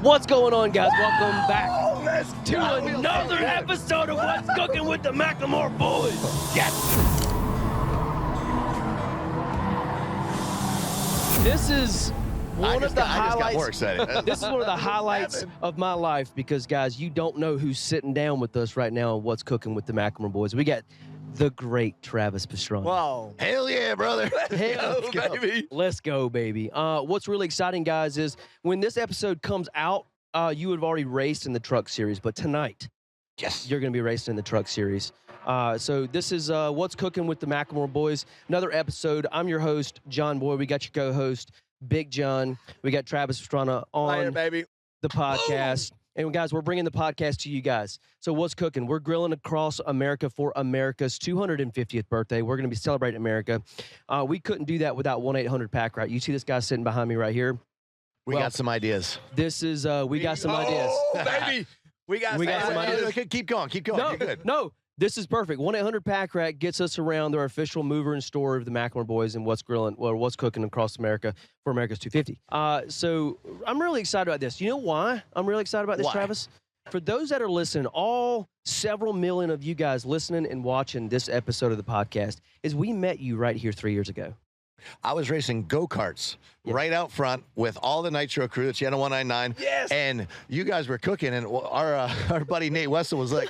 What's going on, guys? Welcome back to another episode of What's Cooking with the McLemore Boys. Yes. This is one of the I just got more highlights. excited. This is one of the highlights of my life because, guys, you don't know who's sitting down with us right now on What's Cooking with the McLemore Boys. We got the great Travis Pastrana. Wow. Hell yeah, brother. Let's go, baby. Let's go, baby. What's really exciting, guys, is when this episode comes out, you would have already raced in the truck series, but tonight, Yes. you're going to be racing in the truck series. So this is What's Cooking with the McLemore Boys, another episode. I'm your host, John Boy. We got your co-host, Big John. We got Travis Pastrana on Later, baby. the podcast. And guys, we're bringing the podcast to you guys. So what's cooking? We're grilling across America for America's 250th birthday. We're going to be celebrating America. We couldn't do that without 1-800-PACK, right? You see this guy sitting behind me right here? We got some ideas. This is, we got some ideas. Oh, baby. We got some ideas. Okay, keep going. Keep going. No, You're good. no, this is perfect. 1-800-PACK Rack gets us around their official mover and store of the McLemore Boys and what's cooking across America for America's 250. So I'm really excited about this. You know why I'm really excited about this, Why? Travis? For those that are listening, all several million of you guys listening and watching this episode of the podcast, is we met you right here 3 years ago. I was racing go-karts Yeah. right out front with all the Nitro crew, the Channel 199. Yes. And you guys were cooking, and our buddy Nate Wessel was like,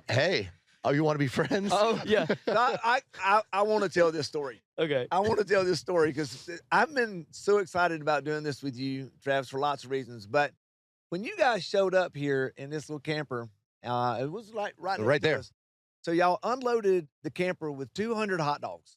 hey, oh, you want to be friends? Oh, yeah. I want to tell this story. Okay. I want to tell this story because I've been so excited about doing this with you, Travis, for lots of reasons. But when you guys showed up here in this little camper, it was like right next to there. us. So y'all unloaded the camper with 200 hot dogs.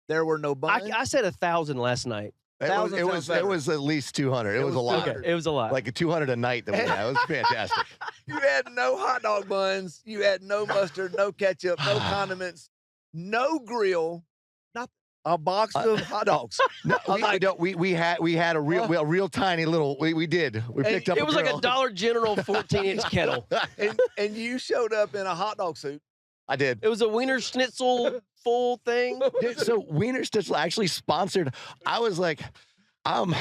There were no buns. I said 1,000 last night. Thousands sounds better. It was at least 200. It was a lot. Okay. It was a lot. Like a 200 a night that we had. It was fantastic. You had no hot dog buns. You had no mustard, no ketchup, no condiments, no grill, nothing. A box of hot dogs. No, like- we had a real tiny little. We did. We picked up. It was like a grill. Dollar General 14-inch kettle. and you showed up in a hot dog suit. I did. It was a Wiener Schnitzel full thing. Dude, so Wiener Schnitzel actually sponsored. I was like, I'm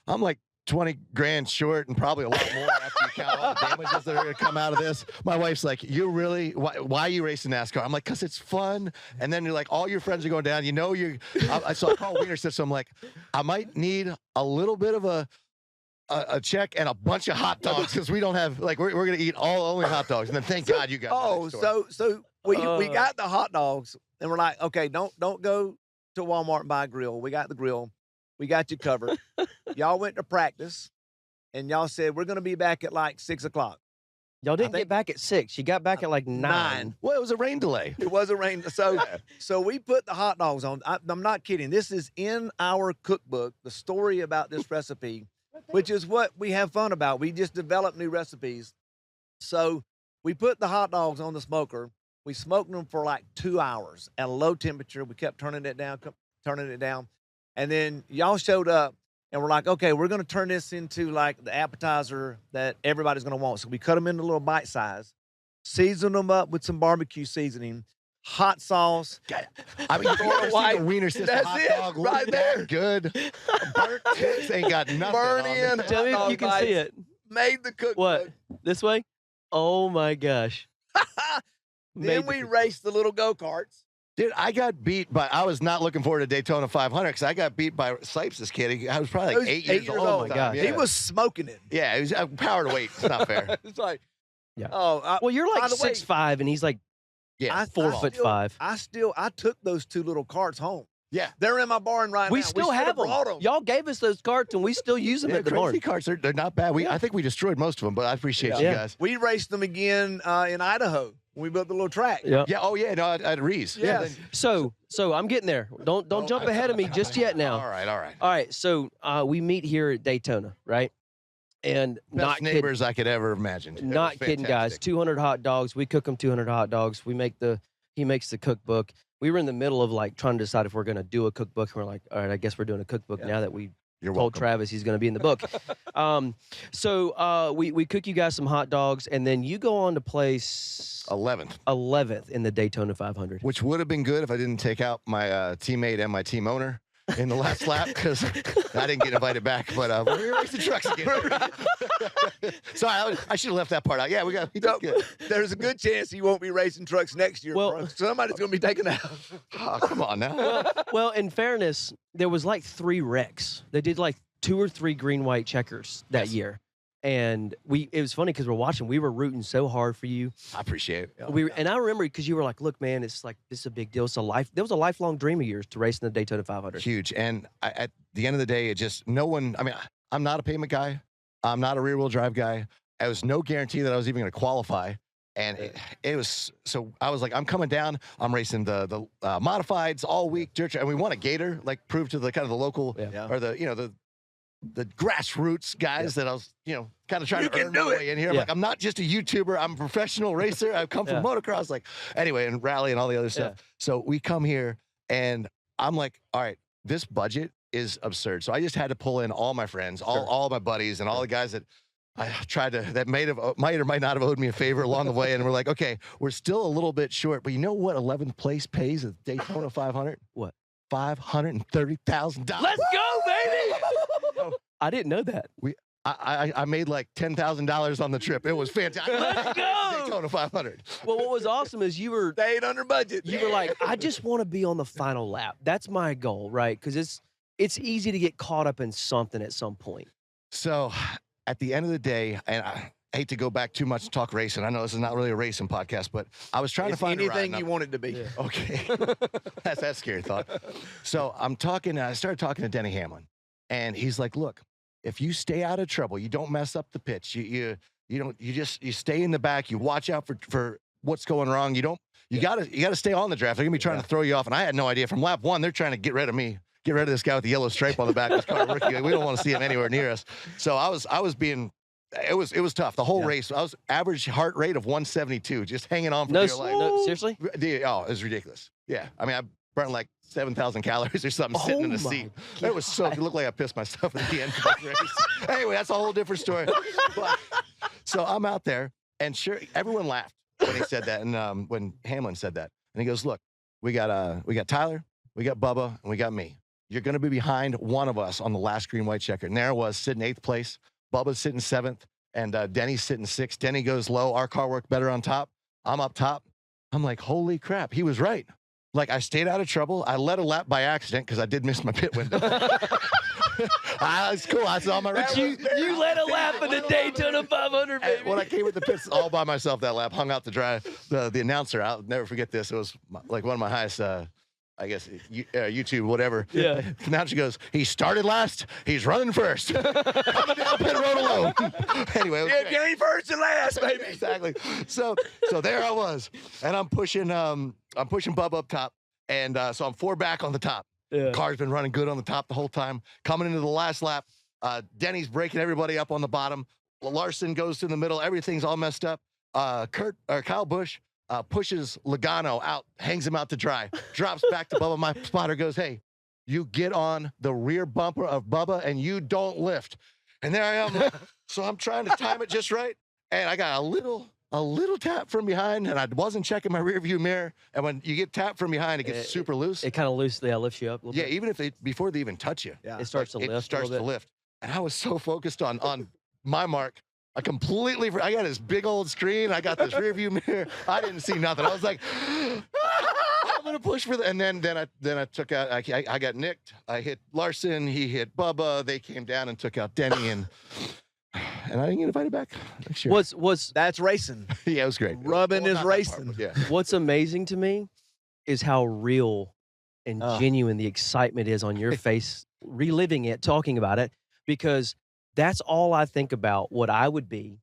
like 20 grand short and probably a lot more after you count all the damages that are going to come out of this. My wife's like, you really, why are you racing NASCAR? I'm like, because it's fun. And then you're like, all your friends are going down. You know, so I call Wiener Schnitzel. I'm like, I might need a little bit of a check and a bunch of hot dogs because we don't have, like, we're going to eat only hot dogs. And then thank God you got So we got the hot dogs and we're like, okay, don't go to Walmart and buy a grill. We got the grill. We got you covered. Y'all went to practice and y'all said, we're going to be back at like 6 o'clock. Y'all didn't think- get back at 6. You got back at like 9. Well, it was a rain delay. It wasn't raining. So we put the hot dogs on. I'm not kidding. This is in our cookbook, the story about this recipe, which is what we have fun about. We just develop new recipes. So we put the hot dogs on the smoker. We smoked them for like 2 hours at a low temperature. We kept turning it down. And then y'all showed up and we're like, okay, we're going to turn this into like the appetizer that everybody's going to want. So we cut them into little bite size, season them up with some barbecue seasoning, hot sauce. I mean, you ever seen a Wiener Schnitzel That's hot it, dog right look there. that good? Burnt tips ain't got nothing Burn on in. it. Tell me Hot if you dog can see bites. it. Made the cookbook. What? This way? Oh my gosh. Then we raced the little go-karts. Dude, I got beat by, I was not looking forward to Daytona 500 because I got beat by Sipes, this kid. I was probably He like was 8 years old. Oh my at the gosh. time, He yeah. was smoking it. Yeah, it was power to weight. It's not fair. It's like, Yeah. well, You're by like the way, 6'5", and he's like Yeah. 4'5". I took those 2 little carts home. Yeah. They're in my barn right We now. still should have them. brought 'em. Y'all gave us those carts, and we still use them Yeah, at the barn. crazy carts, they're not bad. Yeah. I think we destroyed most of them, but I appreciate you Yeah. guys. We raced them again in Idaho. We built the little track. Yeah. Yeah, oh yeah, no, at Reese. Yeah. then- So I'm getting there. Don't jump ahead of me just yet now. All right. All right. So we meet here at Daytona, right? And Best not kidding. neighbors I could ever imagine. It was Not kidding, guys. fantastic. 200 hot dogs. We cook them 200 hot dogs. He makes the cookbook. We were in the middle of like trying to decide if we're going to do a cookbook. And we're like, all right, I guess we're doing a cookbook now that we You're told welcome. Travis he's going to be in the book. So we cook you guys some hot dogs, and then you go on to place 11th, in the Daytona 500. which would have been good if I didn't take out my teammate and my team owner in the last lap because I didn't get invited back. But we were racing trucks again. Sorry, I should have left that part out. Yeah, he did good. There's a good chance he won't be racing trucks next year. Well- Bro. Somebody's going to be taken out. Oh, come on now. Well, in fairness, there was like 3 wrecks. They did like 2 or 3 green-white checkers that year. And it was funny because we're watching. We were rooting so hard for you. I appreciate it. And I remember because you were like, "Look, man, it's like this is a big deal. It's there was a lifelong dream of yours to race in the Daytona 500." Huge. And at the end of the day, it just no one. I mean, I'm not a payment guy. I'm not a rear-wheel drive guy. There was no guarantee that I was even going to qualify. And it was so I was like, I'm coming down. I'm racing the modifieds all week, dirt track, and we won a Gator, like prove to the kind of the local or the grassroots guys that I was, kind of trying to earn my way in here. I'm like, I'm not just a YouTuber. I'm a professional racer. I've come from motocross, anyway, and rally and all the other stuff. So we come here and I'm like, all right, this budget is absurd. So I just had to pull in all my friends, all my buddies and all the guys that I tried to, that might or might not have owed me a favor along the way. And we're like, okay, we're still a little bit short, but you know what 11th place pays at Daytona 500? What? $530,000. Let's go, baby! I didn't know that. I made like $10,000 on the trip. It was fantastic. Let's go! Daytona 500. Well, what was awesome is you were Stayed under budget. You were like, I just want to be on the final lap. That's my goal, right? Because it's easy to get caught up in something at some point. So at the end of the day, and I hate to go back too much to talk racing. I know this is not really a racing podcast, but I was trying to find anything you want it to be. Yeah. Okay. That's that scary thought. So I started talking to Denny Hamlin, and he's like, look, if you stay out of trouble, you don't mess up the pitch, you stay in the back, you watch out for what's going wrong. You gotta stay on the draft. They're gonna be trying to throw you off. And I had no idea. From lap 1, they're trying to get rid of me. Get rid of this guy with the yellow stripe on the back of his car. Rookie. We don't want to see him anywhere near us. So I was being, it was tough. The whole race, I was average heart rate of 172, just hanging on for dear life. No, seriously? It was ridiculous. Yeah. I mean, I burned like 7,000 calories or something sitting in the seat. It was so, it looked like I pissed myself at the end of the race. Anyway, that's a whole different story. But, so I'm out there, and sure, everyone laughed when he said that, and when Hamlin said that. And he goes, look, we got Tyler, we got Bubba, and we got me. You're going to be behind one of us on the last green-white checker. And there I was, sitting 8th place. Bubba's sitting 7th, and Denny's sitting 6th. Denny goes low. Our car worked better on top. I'm up top. I'm like, holy crap, he was right. Like, I stayed out of trouble. I led a lap by accident because I did miss my pit window. It's cool. I saw my race. You led a lap in the Daytona 500, baby. When I came with the pits all by myself that lap, hung out to dry, the announcer, I'll never forget this. It was like one of my highest, I guess, YouTube, whatever. Yeah. Now she goes, he started last, he's running first. Coming down pit road alone. Anyway, You ain't first and last, baby. Exactly. So there I was, and I'm pushing Bubba up top, and so I'm 4 back on the top. Yeah. Car's been running good on the top the whole time. Coming into the last lap, Denny's breaking everybody up on the bottom. Larson goes to the middle. Everything's all messed up. Kyle Busch pushes Logano out, hangs him out to dry, drops back to Bubba. My spotter goes, hey, you get on the rear bumper of Bubba and you don't lift. And there I am. So I'm trying to time it just right. And I got a little tap from behind, and I wasn't checking my rear view mirror. And when you get tapped from behind, it gets super loose. It kind of lifts you up a little bit. Even if before they even touch you. Yeah. It starts to lift. It starts to lift. And I was so focused on my mark. I got this big old screen. I got this rear view mirror. I didn't see nothing. I was like, I'm gonna push for the. And then I took out. I got nicked. I hit Larson. He hit Bubba. They came down and took out Denny, and I didn't get invited back next year. That's racing. Yeah, it was great. Rubbing is not that racing. part, yeah. What's amazing to me is how real and genuine the excitement is on your face, reliving it, talking about it, because that's all I think about what I would be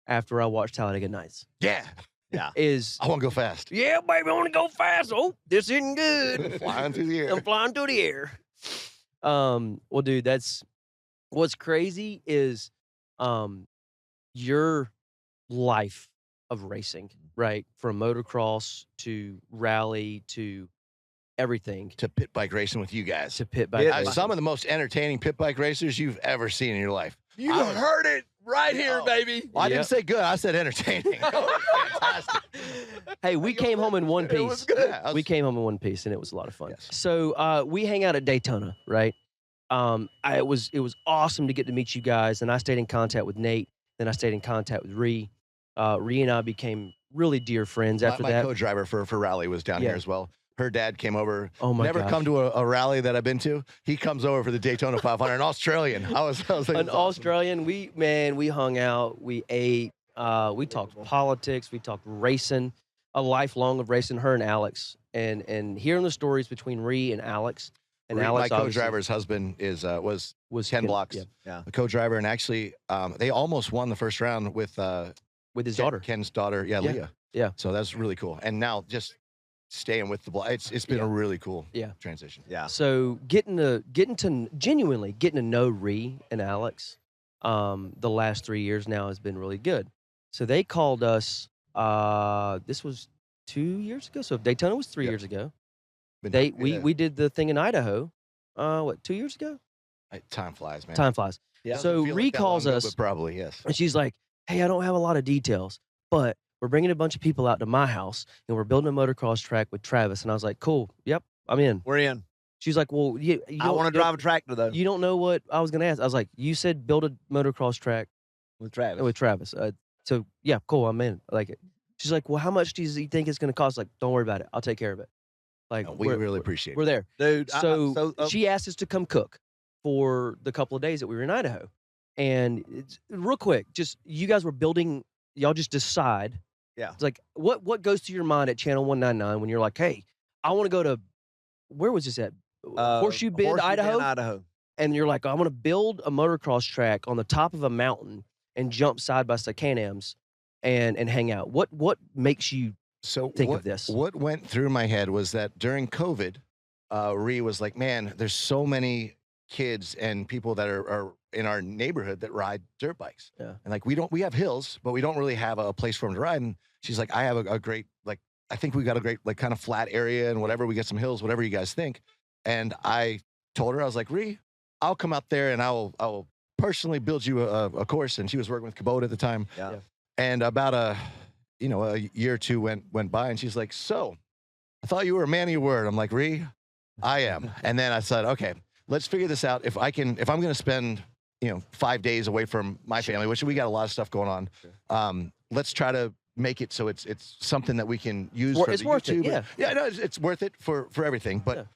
after I watch Talladega Nights. Yeah. Yeah. I want to go fast. Yeah, baby, I want to go fast. Oh, this isn't good. Flying through the air. I'm flying through the air. Well, dude, what's crazy is your life of racing, right? From motocross to rally to everything. To pit bike racing with you guys. To pit bike racing. Some of the most entertaining pit bike racers you've ever seen in your life. You heard it right here, baby. Well, I didn't say good. I said entertaining. Fantastic. Hey, we came home in one piece. It was good. Yeah, We came home in one piece, and it was a lot of fun. Yes. So we hang out at Daytona, right? It was awesome to get to meet you guys, and I stayed in contact with Nate. Then I stayed in contact with Ree. Ree and I became really dear friends after my that. co-driver for rally was down here as well. Her dad came over. Oh my Never gosh. come to a rally that I've been to. He comes over for the Daytona 500. An Australian. I was like, An "This is awesome." Australian. We hung out. We ate. We talked politics. We talked racing. A lifelong of racing. Her and Alex, and hearing the stories between Ree and Alex. And My Alex, co-driver's husband was was 10 Ken- blocks. yeah, A co-driver, and actually, they almost won the first round with with his daughter. Ken's daughter, Yeah. Leah. Yeah. So that's really cool. And now just staying with the block, it's been a really cool transition. Yeah. So genuinely getting to know Ree and Alex, the last 3 years now has been really good. So they called us. This was 2 years ago. So if Daytona was 3 years ago. We did the thing in Idaho. 2 years ago? Time flies, man. Time flies. Yeah. So Doesn't feel Ree like that calls long ago, us, but probably yes. and she's like, "Hey, I don't have a lot of details, but we're bringing a bunch of people out to my house, and we're building a motocross track with Travis." And I was like, "Cool, yep, I'm in." We're in. She's like, "Well, I want to drive a tractor though. You don't know what I was going to ask." I was like, "You said build a motocross track With Travis. with Travis." So yeah, cool, I'm in. I like it. She's like, "Well, how much do you think it's going to cost?" Like, "Don't worry about it. I'll take care of it." Like, We really appreciate we're there. Dude. So she asked us to come cook for the couple of days that we were in Idaho. And it's, real quick, just you guys were building, y'all just decide. Yeah. It's like, what goes through your mind at Channel 199 when you're like, hey, I want to go to, where was this at? Horseshoe Bend, Idaho? Idaho. And you're like, I want to build a motocross track on the top of a mountain and jump side by side Can-Ams and hang out. What makes you think of this? What went through my head was that during COVID, Ree was like, man, there's so many kids and people that are in our neighborhood that ride dirt bikes. Yeah. And like, we have hills, but we don't really have a place for them to ride. And she's like, I have a great, like, I think we got a great, like, kind of flat area and whatever. We get some hills, whatever you guys think. And I told her, I was like, Ree, I'll come out there and I will personally build you a course. And she was working with Kubota at the time. Yeah. And about a year or two went by, and she's like, so I thought you were a man of your word. I'm like, Ree, I am. And then I said, okay, let's figure this out. If I'm going to spend, 5 days away from my family, which we got a lot of stuff going on. Let's try to make it so it's something that we can use for it's the worth YouTube. it, Yeah, no, it's worth it for everything. But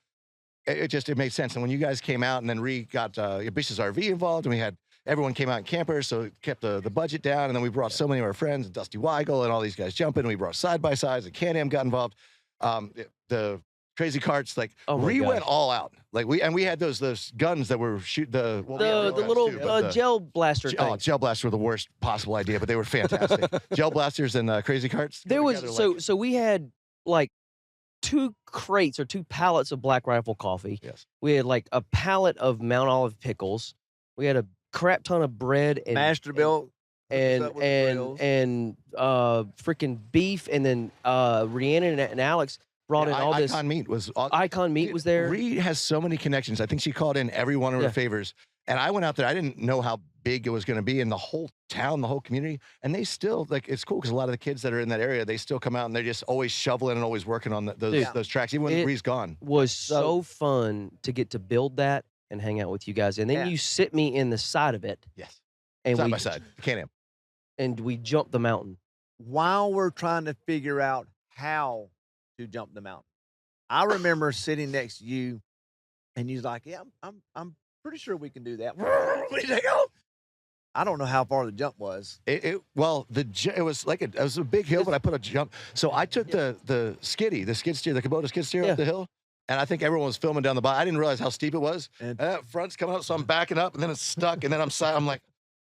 it made sense. And when you guys came out, and then Ree got Bish's RV involved, and everyone came out in campers, so it kept the budget down. And then we brought so many of our friends, and Dusty Weigel and all these guys jumping. And we brought side-by-sides, and Can-Am got involved. The crazy carts, like, Ree went all out. Like, we had those guns that were shoot the little gel blaster Oh, things. gel blasters were the worst possible idea, but they were fantastic. Gel blasters and crazy carts. There was so we had like 2 crates or 2 pallets of Black Rifle coffee. Yes. We had like a pallet of Mount Olive pickles. We had a crap ton of bread and Masterbuilt. and freaking beef, and then Rhiannon and Alex brought in all this. Icon Meat was Icon Meat was there. Ree has so many connections. I think she called in every one of her favors. And I went out there. I didn't know how big it was going to be in the whole town, the whole community. And they still, like, it's cool because a lot of the kids that are in that area, they still come out and they're just always shoveling and always working on those tracks, even when Ree's gone. Was so fun to get to build that and hang out with you guys. And then you sit me in the side of it. Yes. And side by side. Can-Am. And we jumped the mountain. While we're trying to figure out how to jump the mountain, I remember sitting next to you, and you're like, "Yeah, I'm pretty sure we can do that." I don't know how far the jump was. It was like it was a big hill, but I put a jump. So I took the skid steer, the Kubota skid steer up the hill, and I think everyone was filming down the bottom. I didn't realize how steep it was. And that front's coming up, so I'm backing up, and then it's stuck, and then I'm like.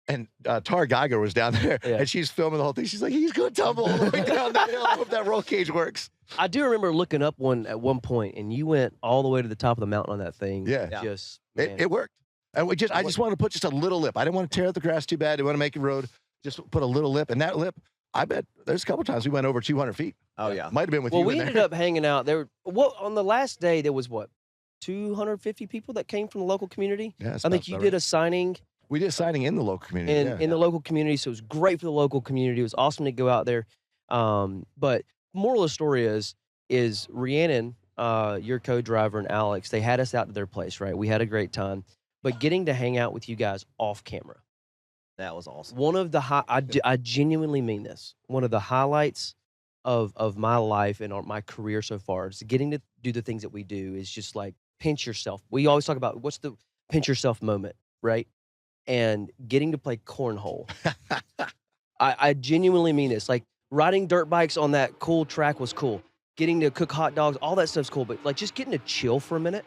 And Tara Geiger was down there, and she's filming the whole thing. She's like, he's going to tumble all the way down that hill. I hope that roll cage works. I do remember looking up at one point, and you went all the way to the top of the mountain on that thing. Yeah. Just, it worked. And I just wanted to put just a little lip. I didn't want to tear up the grass too bad. I didn't want to make a road. Just put a little lip. And that lip, I bet there's a couple times we went over 200 feet. Oh, yeah. Might have been with you. Well, we ended up hanging out there. On the last day, there was 250 people that came from the local community? Yeah, I think you did a signing. We did a signing in the local community. In the local community, so it was great for the local community. It was awesome to go out there. But moral of the story is Rhiannon, your co-driver, and Alex, they had us out to their place, right? We had a great time. But getting to hang out with you guys off camera. That was awesome. One of the I genuinely mean this. One of the highlights of my life and my career so far is getting to do the things that we do is just like pinch yourself. We always talk about what's the pinch yourself moment, right? And getting to play cornhole. I genuinely mean this. Like riding dirt bikes on that cool track was cool. Getting to cook hot dogs, all that stuff's cool. But like just getting to chill for a minute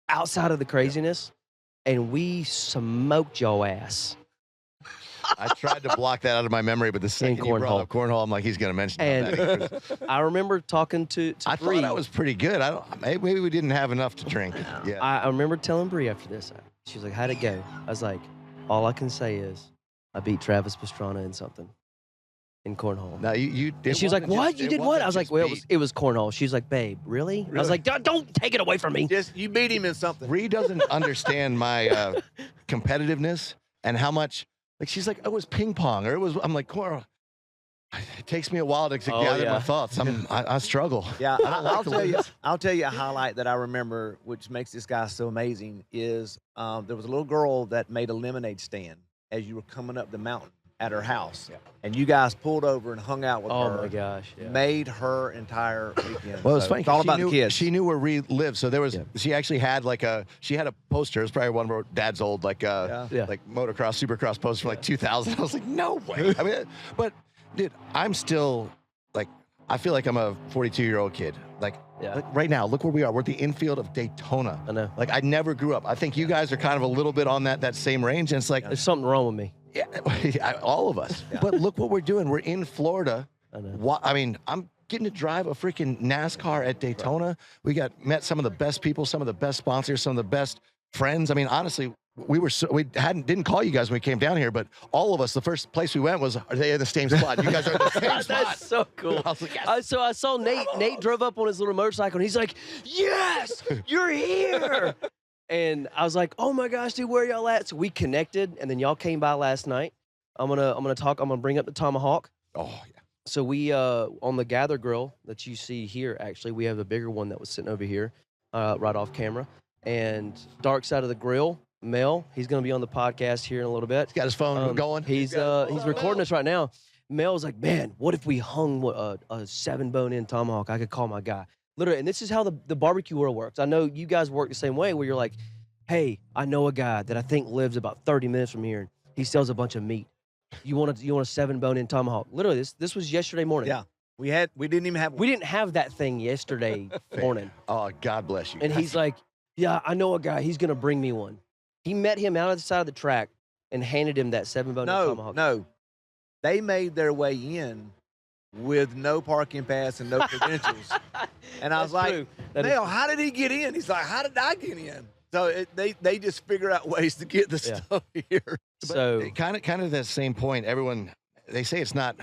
outside of the craziness, and we smoked y'all ass. I tried to block that out of my memory, but the second you brought up cornhole, I'm like, he's going to mention that. I remember talking to I Bree. thought that was pretty good. Maybe we didn't have enough to drink. Yeah. I remember telling Bree after this. She was like, "How'd it go?" I was like, "All I can say is I beat Travis Pastrana in something in cornhole." Now you did. And she was like, "What? You did what?" I was like, "Well, it was cornhole." She was like, "Babe, really?" I was like, "Don't take it away from me." Just you beat him in something. Bree doesn't understand my competitiveness and how much. Like she's like, it was ping pong, or it was. I'm like, Cora. It takes me a while to gather my thoughts. I struggle. Yeah, I'll tell you a highlight that I remember, which makes this guy so amazing. Is there was a little girl that made a lemonade stand as you were coming up the mountain at her house, and you guys pulled over and hung out with her. Oh my gosh! Yeah. Made her entire weekend. Well, it's funny. It's all about the kids. She knew where Ree lived, so there was. Yeah. She actually had she had a poster. It was probably one of her dad's old like motocross, supercross poster from like 2000. I was like, no way. I mean, but dude, I'm still like, I feel like I'm a 42-year-old kid. Like right now, look where we are. We're at the infield of Daytona. I know. Like I never grew up. I think you guys are kind of a little bit on that same range, and it's like there's something wrong with me. Yeah, all of us. Yeah. But look what we're doing. We're in Florida. I know. I mean, I'm getting to drive a freaking NASCAR at Daytona. Right. We met some of the best people, some of the best sponsors, some of the best friends. I mean, honestly, we didn't call you guys when we came down here, but all of us, the first place we went was, are they in the same spot? You guys are in the same spot. That's so cool. I was like, yes. So I saw Nate. Nate drove up on his little motorcycle, and he's like, "Yes, you're here." And I was like, "Oh my gosh, dude, where y'all at?" So we connected, and then y'all came by last night. I'm gonna bring up the Tomahawk. Oh yeah. So we on the Gather Grill that you see here, actually, we have a bigger one that was sitting over here, right off camera. And Dark Side of the Grill, Mel, he's gonna be on the podcast here in a little bit. He's got his phone going. He's recording us right now. Mel's like, "Man, what if we hung a 7-bone-in Tomahawk? I could call my guy." Literally, and this is how the barbecue world works. I know you guys work the same way, where you're like, "Hey, I know a guy that I think lives about 30 minutes from here. He sells a bunch of meat. You want a 7-bone-in Tomahawk?" Literally, this was yesterday morning. Yeah, we didn't have that thing yesterday morning. Oh, God bless you. And he's like, "Yeah, I know a guy. He's gonna bring me one." He met him out of the side of the track and handed him that 7-bone-in Tomahawk. No, they made their way in with no parking pass and no credentials. And I was like, "Neil, how did he get in?" He's like, "How did I get in?" So they just figure out ways to get the stuff here. So kind of that same point. Everyone, they say it's not,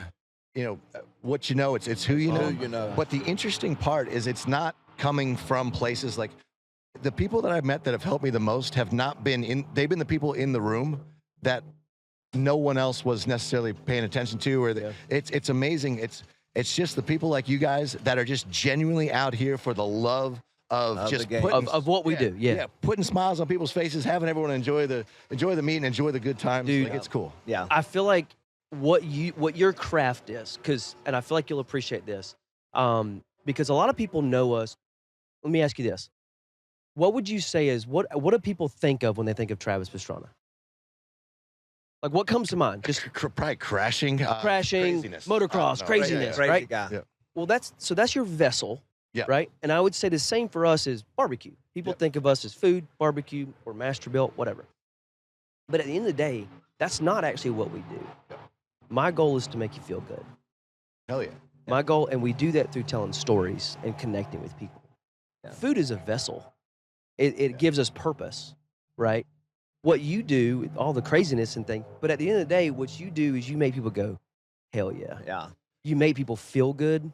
what you know. It's who you know. Who you know. But the interesting part is it's not coming from places like the people that I've met that have helped me the most have not been in. They've been the people in the room that no one else was necessarily paying attention to. Or it's amazing. It's just the people like you guys that are just genuinely out here for the love of just of what we do. Yeah, putting smiles on people's faces, having everyone enjoy the meet and enjoy the good times. Dude, it's cool. Yeah, I feel like what your craft is, and I feel like you'll appreciate this, because a lot of people know us. Let me ask you this: what would you say is what do people think of when they think of Travis Pastrana? Like, what comes to mind? Just probably crashing, motocross, craziness, right? Right? Guy. Yeah. Well, that's your vessel, right? And I would say the same for us is barbecue. People think of us as food, barbecue, or master built, whatever. But at the end of the day, that's not actually what we do. My goal is to make you feel good. Hell yeah. My goal, and we do that through telling stories and connecting with people. Yeah. Food is a vessel. It gives us purpose, right? What you do, all the craziness and things, but at the end of the day, what you do is you make people go, hell yeah. Yeah. You make people feel good,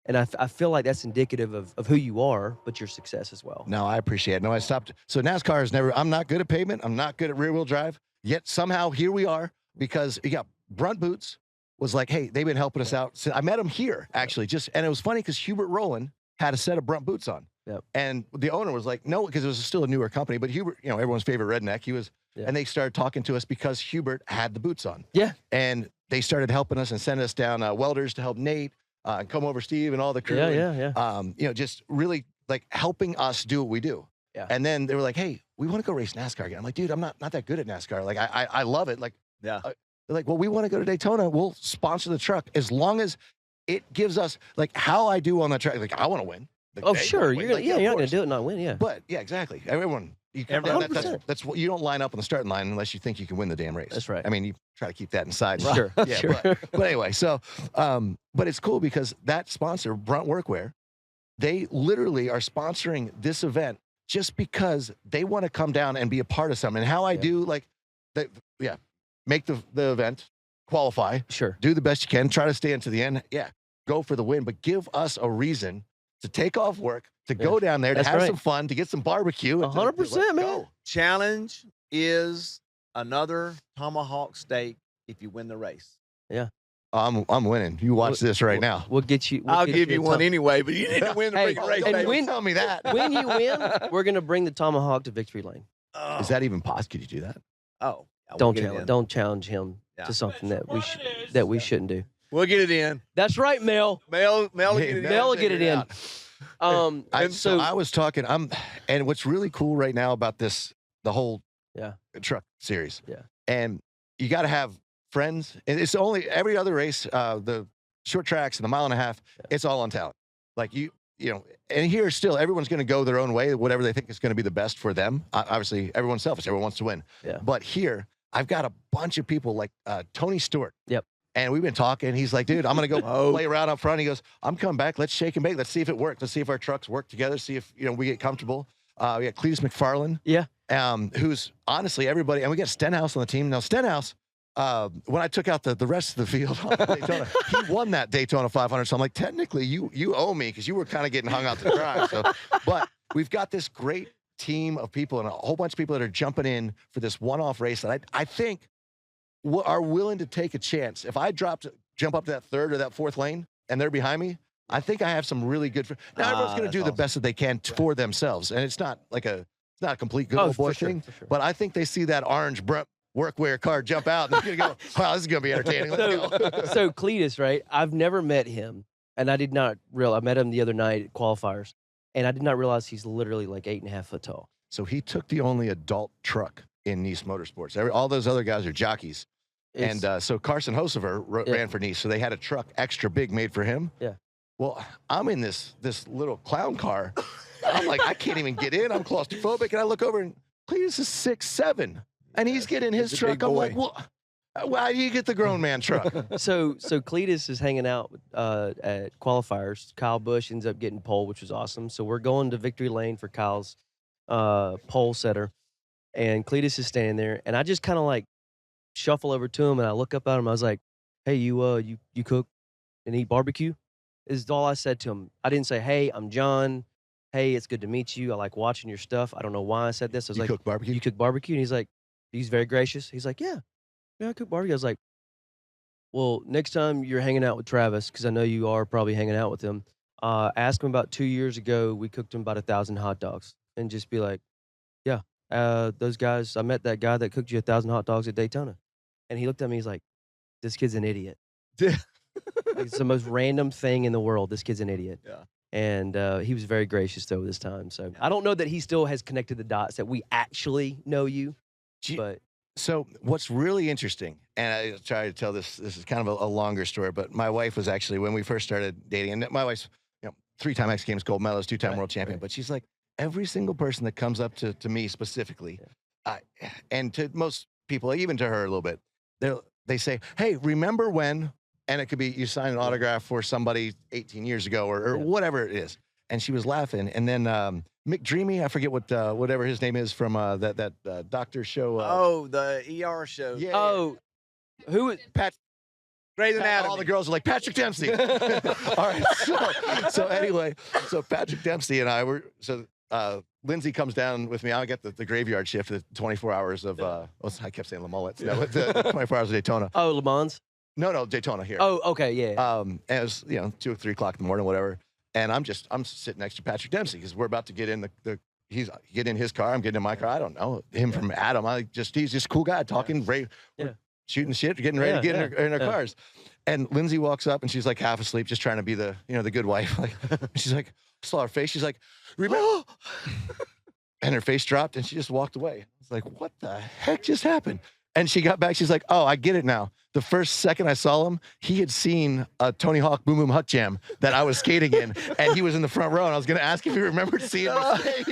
and I feel like that's indicative of who you are, but your success as well. No, I appreciate it. No, I stopped. So NASCAR is never, I'm not good at pavement. I'm not good at rear-wheel drive, yet somehow here we are because you got Brunt Boots was like, hey, they've been helping us out. So I met him here, actually, and it was funny because Hubert Rowland had a set of Brunt Boots on. Yep. And the owner was like, no, because it was still a newer company, but Hubert, everyone's favorite redneck. He was Yeah. And they started talking to us because Hubert had the boots on. Yeah. And they started helping us and sending us down welders to help Nate, and come over Steve and all the crew. Yeah. Just really like helping us do what we do. Yeah. And then they were like, hey, we want to go race NASCAR again. I'm like, dude, I'm not that good at NASCAR. Like, I love it. Like, Yeah. they're like, well, we want to go to Daytona. We'll sponsor the truck as long as it gives us like how I do on the track. Like, I want to win. Like, Oh, they sure. wanna win. You're gonna, Like, yeah, of you're not gonna course. do it and not win. Yeah. But yeah, exactly. Everyone, Everyone- that's what you don't line up on the starting line unless you think you can win the damn race. That's right. I mean, you try to keep that inside. Sure. Yeah. Sure. But anyway, so, but it's cool because that sponsor, Brunt Workwear, they literally are sponsoring this event just because they want to come down and be a part of something. And how I do, like, make the event, qualify, Sure. do the best you can, try to stay into the end. Yeah, go for the win, but give us a reason to take off work, to go down there, to That's have right. some fun, to get some barbecue. and to- 100%, let's man. go. Challenge is another tomahawk steak if you win the race. I'm winning. You watch this right now. We'll get you. I'll give you one anyway, but you need to win the Hey, freaking race. and baby. win- Tell me that. When you win, we're gonna bring the tomahawk to victory lane. Oh. Is that even possible? Could you do that? Oh, yeah, we'll Don't get it challenge. in. Don't challenge him Yeah. to something that we shouldn't do. We'll get it in. That's right, Mel. Mel, will Hey, get it in. Mel will get it in. So I was talking. And what's really cool right now about this, the whole truck series. Yeah. And you got to have friends. And it's only every other race, the short tracks and the mile and a half. It's all on talent. Like you know. And here still, everyone's going to go their own way, whatever they think is going to be the best for them. Obviously, everyone's selfish. Everyone wants to win. Yeah. But here, I've got a bunch of people like Tony Stewart. Yep. And we've been talking. He's like, dude, I'm going to go Oh. play around up front. He goes, I'm coming back. Let's shake and bake. Let's see if it works. Let's see if our trucks work together. See if, we get comfortable. We got Cletus McFarland. Yeah. Who's honestly everybody. And we got Stenhouse on the team. Now, Stenhouse, when I took out the rest of the field on Daytona, he won that Daytona 500. So I'm like, technically, you owe me because you were kind of getting hung out to dry. So, but we've got this great team of people and a whole bunch of people that are jumping in for this one-off race that I think are willing to take a chance. If I jump up to that third or that fourth lane and they're behind me, I think I have some really good. Now everyone's going to do the best that they can for themselves, and it's not a complete good old boy thing. For sure. But I think they see that orange Brunt Workwear car jump out, and they're going to go, "Wow, this is going to be entertaining." Let's go. So Cletus, right? I've never met him, and I did not realize. I met him the other night at qualifiers, and I did not realize he's literally like 8.5 foot tall. So he took the only adult truck in Nice Motorsports. All those other guys are jockeys. So Carson Hosever ran for Nice, so they had a truck extra big made for him. Yeah. Well, I'm in this little clown car. I'm like, I can't even get in. I'm claustrophobic, and I look over, and Cletus is 6'7", and he's getting his He's a truck. big I'm boy. like, well, why do you get the grown man truck? So Cletus is hanging out at qualifiers. Kyle Busch ends up getting pole, which was awesome. So we're going to victory lane for Kyle's pole setter, and Cletus is standing there, and I just kind of like shuffle over to him, and I look up at him. I was like, "Hey, you cook and eat barbecue?" Is all I said to him. I didn't say, "Hey, I'm John. Hey, it's good to meet you. I like watching your stuff." I don't know why I said this. I was You like, cook barbecue? "You cook barbecue?" And he's very gracious. He's like, "Yeah, I cook barbecue." I was like, "Well, next time you're hanging out with Travis, because I know you are probably hanging out with him, ask him about 2 years ago. We cooked him about 1,000 hot dogs, and just be like, yeah, those guys. I met that guy that cooked you 1,000 hot dogs at Daytona." And he looked at me. He's like, "This kid's an idiot." Like, it's the most random thing in the world. This kid's an idiot. Yeah. And he was very gracious though this time. So I don't know that he still has connected the dots that we actually know you. But So what's really interesting, and I try to tell this is kind of a longer story, but my wife was actually, when we first started dating, and my wife's 3-time X Games gold medalist, 2-time world champion, but she's like, every single person that comes up to me specifically, and to most people, even to her a little bit, they say, "Hey, remember when?" And it could be you signed an autograph for somebody 18 years ago or whatever it is. And she was laughing. And then Mick Dreamy, I forget whatever his name is from that doctor show. The ER show. Yeah. oh, who is Grey's Anatomy. All the girls are like, Patrick Dempsey. All right. So anyway, so Patrick Dempsey and I were, Lindsay comes down with me. I get the graveyard shift, the 24 hours of, I kept saying La Mullets. No, it's, 24 hours of Daytona. Oh, Le Mans? No, Daytona here. Oh, okay, yeah. And it was, 2 or 3 o'clock in the morning, whatever. And I'm sitting next to Patrick Dempsey because we're about to get in the he's getting in his car. I'm getting in my car. I don't know him from Adam. He's just a cool guy talking, shooting shit, getting ready to get in our cars. And Lindsay walks up and she's like half asleep, just trying to be the good wife. Like she's like, saw her face. She's like, remember? And her face dropped and she just walked away. I was like, what the heck just happened? And she got back. She's like, oh, I get it now. The first second I saw him, he had seen a Tony Hawk Boom Boom Hut Jam that I was skating in, and he was in the front row. And I was going to ask if he remembered seeing me skate.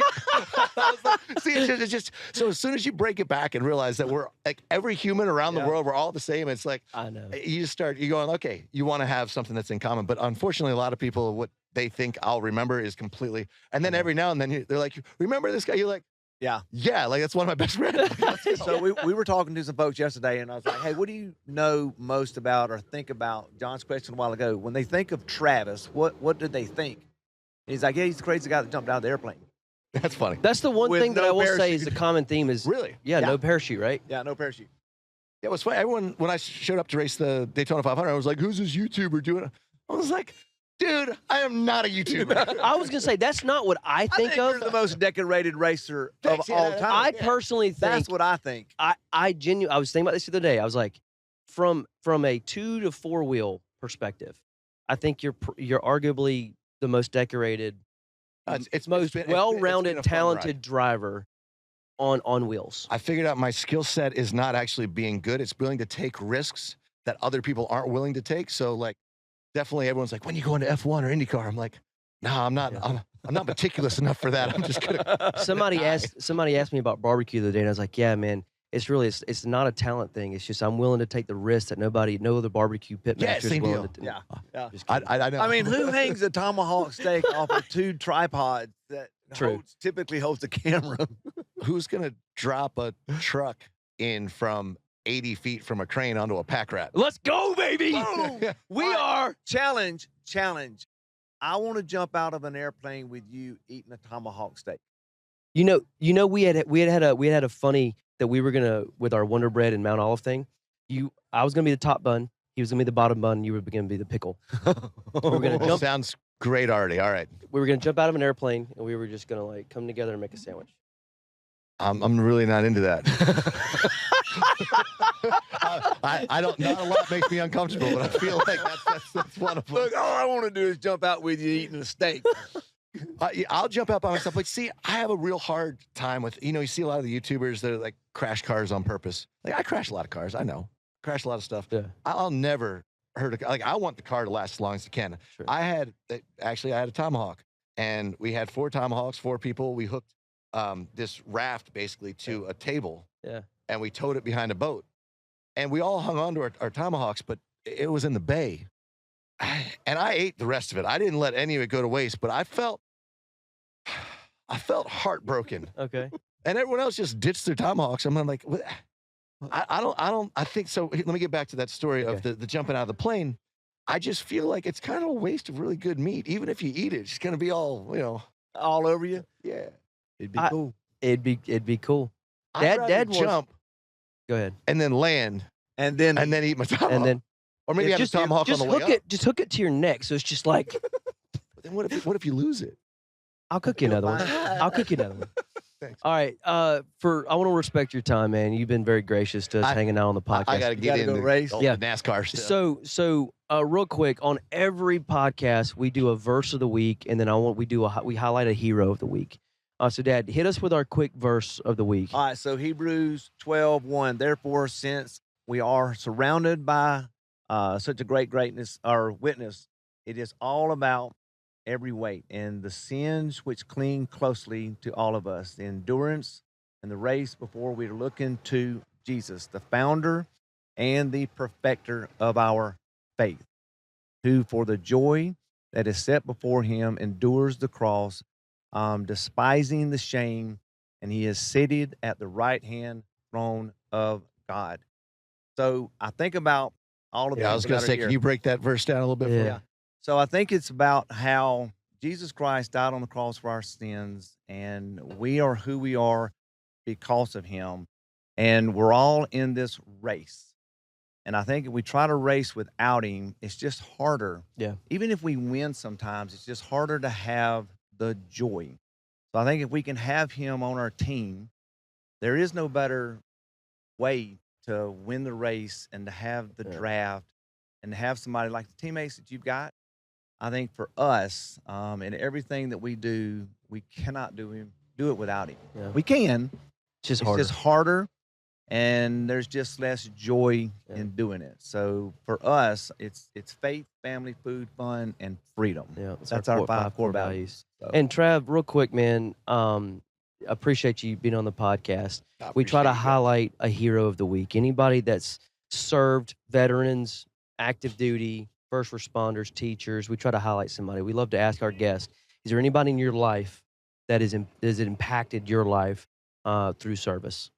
I was like, see, it's just so as soon as you break it back and realize that we're like every human around the world, we're all the same. It's like I know. You going, okay, you want to have something that's in common, but unfortunately, a lot of people what they think I'll remember is completely. And then every now and then they're like, remember this guy? You're like. Yeah, like that's one of my best friends. So we were talking to some folks yesterday, and I was like, hey, what do you know most about or think about? John's question a while ago. When they think of Travis, what did they think? And he's like, yeah, he's the crazy guy that jumped out of the airplane. That's funny. That's the one thing that I will say is the common theme is really, no parachute, right? Yeah, no parachute. Yeah, it was funny. Everyone, when I showed up to race the Daytona 500, I was like, who's this YouTuber doing? I was like, dude, I am not a YouTuber. I was going to say, that's not what I think of. You're the most decorated racer of all time. I personally think. That's what I think. I genuinely, I was thinking about this the other day. I was like, from a 2 to 4 wheel perspective, I think you're arguably the most decorated, it's most well-rounded, talented driver on wheels. I figured out my skill set is not actually being good. It's willing to take risks that other people aren't willing to take. So like, definitely everyone's like, when you go into F1 or IndyCar, I'm like, no, I'm not. I'm not meticulous enough for that. I'm just gonna. Somebody asked me about barbecue the other day, and I was like, yeah, man, it's not a talent thing. It's just I'm willing to take the risk that no other barbecue pit master is willing to do. Yeah. I know. I mean, who hangs a tomahawk steak off of 2 tripods that typically holds a camera? Who's gonna drop a truck in from 80 feet from a crane onto a pack rat? Let's go, baby! We are challenge. I want to jump out of an airplane with you eating a tomahawk steak. You know, we had a funny that we were gonna with our Wonder Bread and Mount Olive thing. I was gonna be the top bun. He was gonna be the bottom bun. And you were gonna be the pickle. We were gonna jump. Sounds great already. All right. We were gonna jump out of an airplane, and we were just gonna like come together and make a sandwich. I'm really not into that. I don't. Not a lot makes me uncomfortable, but I feel like that's one of them. Look, all I want to do is jump out with you eating a steak. I'll jump out by myself. But see, I have a real hard time with, you see a lot of the YouTubers that are like crash cars on purpose. Like I crash a lot of cars. I know. Crash a lot of stuff. Yeah. I'll never hurt a, like I want the car to last as long as it can. Sure. I had a Tomahawk, and we had 4 Tomahawks, 4 people. We hooked this raft basically to a table. Yeah. And we towed it behind a boat. And we all hung on to our Tomahawks, but it was in the bay. And I ate the rest of it. I didn't let any of it go to waste, but I felt heartbroken. Okay. And everyone else just ditched their Tomahawks. I'm like, what? I think so. Let me get back to that story of the jumping out of the plane. I just feel like it's kind of a waste of really good meat. Even if you eat it, it's going to be all, all over you. Yeah. It'd be cool. It'd be cool. Dad jump. Go ahead. And then land. And then eat my Tomahawk. And then, or maybe have a Tomahawk on the way up. Just hook it to your neck. So it's just like. But then what if you lose it? I'll cook you another one. I'll cook you another one. Thanks. All right. I want to respect your time, man. You've been very gracious to us hanging out on the podcast. I got to get in the race. The NASCAR stuff. So real quick, on every podcast we do a verse of the week, and then we highlight a hero of the week. So Dad, hit us with our quick verse of the week. All right. So Hebrews 12:1. Therefore, since we are surrounded by such a greatness or witness, it is all about every weight and the sins which cling closely to all of us, the endurance and the race before we are looking to Jesus, the founder and the perfecter of our faith, who for the joy that is set before him endures the cross, despising the shame, and he is seated at the right hand throne of God. So I think about all of that. I was going to say, can you break that verse down a little bit? Yeah. So I think it's about how Jesus Christ died on the cross for our sins, and we are who we are because of him. And we're all in this race. And I think if we try to race without him, it's just harder. Yeah. Even if we win sometimes, it's just harder to have the joy. So I think if we can have him on our team, there is no better way to win the race and to have the draft and to have somebody like the teammates that you've got. I think for us, and everything that we do, we cannot do it without him. Yeah. We can. It's It's just harder, and there's just less joy in doing it. So for us, it's faith, family, food, fun, and freedom. Yeah, That's our five core values. So. And Trav, real quick, man, appreciate you being on the podcast. We try to highlight a hero of the week. Anybody that's served, veterans, active duty, first responders, teachers. We try to highlight somebody. We love to ask our guests, is there anybody in your life that has impacted your life through service?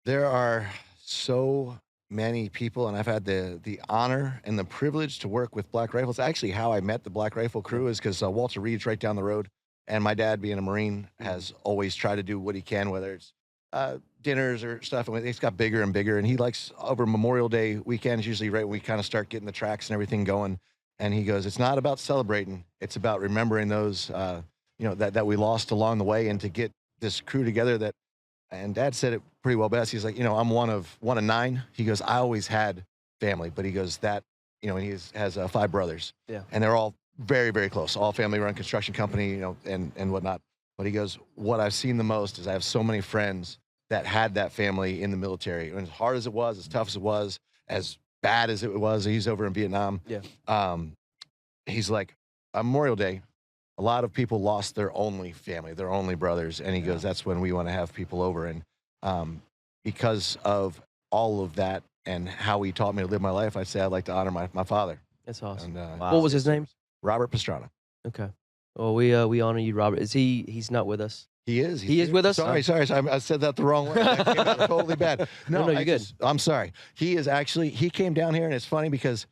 There are so many people, and I've had the honor and the privilege to work with Black Rifles. Actually, how I met the Black Rifle crew is because Walter Reed's right down the road, and my dad, being a Marine, has always tried to do what he can, whether it's dinners or stuff. And it's got bigger and bigger, and he likes over Memorial Day weekends, usually right when we kind of start getting the tracks and everything going. And he goes, it's not about celebrating; it's about remembering those, that we lost along the way, and to get this crew together that. And Dad said it pretty well best. He's like, I'm one of 9. He goes, I always had family, but he goes and he has 5 brothers. Yeah. And they're all very, very close, all family-run construction company, and whatnot. But he goes, what I've seen the most is I have so many friends that had that family in the military. And as hard as it was, as tough as it was, as bad as it was, he's over in Vietnam. Yeah. He's like, on Memorial Day, a lot of people lost their only family, their only brothers. And he goes, that's when we want to have people over. And because of all of that and how he taught me to live my life, I'd say I'd like to honor my father. That's awesome. And, What was his name? Robert Pastrana. Okay. Well, we honor you, Robert. He's not with us? He is. He is with us? Sorry. I said that the wrong way. That came out totally bad. No, you're good. I'm sorry. He came down here, and it's funny because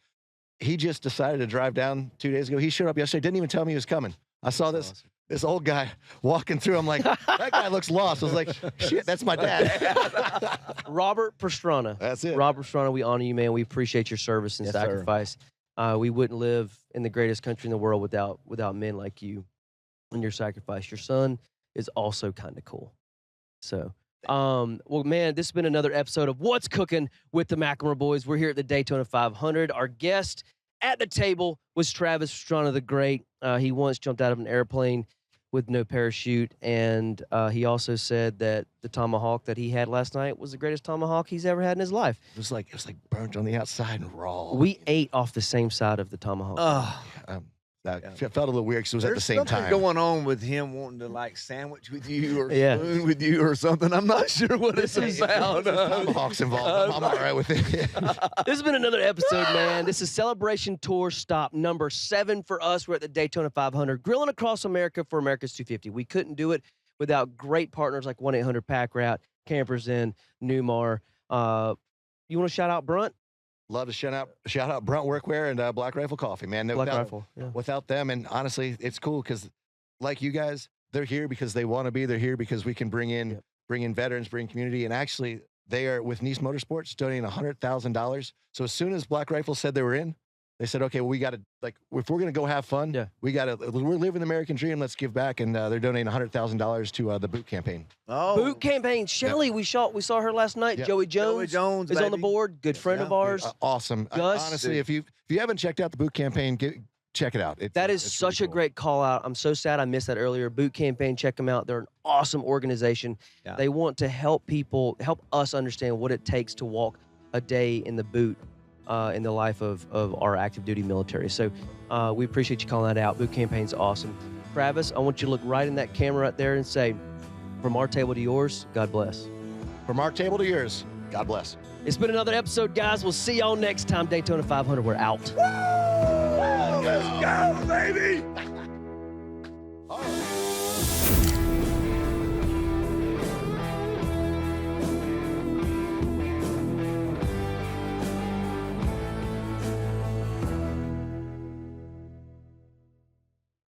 he just decided to drive down 2 days ago. He showed up yesterday, didn't even tell me he was coming. I saw this old guy walking through. I'm like, that guy looks lost. I was like, shit, that's my dad. Robert Pastrana. That's it. Robert Pastrana, we honor you, man. We appreciate your service and sacrifice. We wouldn't live in the greatest country in the world without men like you and your sacrifice. Your son is also kind of cool. So, well, man, this has been another episode of What's Cooking with the McLemore Boys. We're here at the Daytona 500. Our guest at the table was Travis Pastrana the Great. He once jumped out of an airplane with no parachute, and he also said that the Tomahawk that he had last night was the greatest Tomahawk he's ever had in his life. It was like burnt on the outside and raw. We ate off the same side of the Tomahawk. That felt a little weird because it was at the same time. There's something going on with him wanting to like sandwich with you or spoon with you or something. I'm not sure what it's about. Tomahawk's involved. I'm all right with it. This has been another episode, man. This is Celebration Tour Stop number 7 for us. We're at the Daytona 500, grilling across America for America's 250. We couldn't do it without great partners like 1-800-PACK-ROUTE, Campers Inn, Newmar. You want to shout out Brunt? Love to shout out Brunt Workwear and Black Rifle Coffee, man. Without them, and honestly, it's cool because, like you guys, they're here because they want to be. They're here because we can bring in veterans, bring community, and actually, they are with Nice Motorsports donating $100,000. So as soon as Black Rifle said they were in, they said, okay, well, we got to, like, if we're going to go have fun, we're living the American dream. Let's give back. And they're donating $100,000 to the boot campaign. Oh, boot campaign. Shelly, we saw her last night. Yep. Joey Jones is on the board. Good friend of ours. Awesome. Gus, honestly, if you haven't checked out the boot campaign, check it out. That is such a great call out. I'm so sad I missed that earlier. Boot campaign, check them out. They're an awesome organization. Yeah. They want to help people, help us understand what it takes to walk a day in the boot. In the life of our active duty military. So we appreciate you calling that out. Boot campaign's awesome. Travis, I want you to look right in that camera right there and say, from our table to yours, God bless. From our table to yours, God bless. It's been another episode, guys. We'll see y'all next time. Daytona 500, we're out. Woo! Let's go, baby!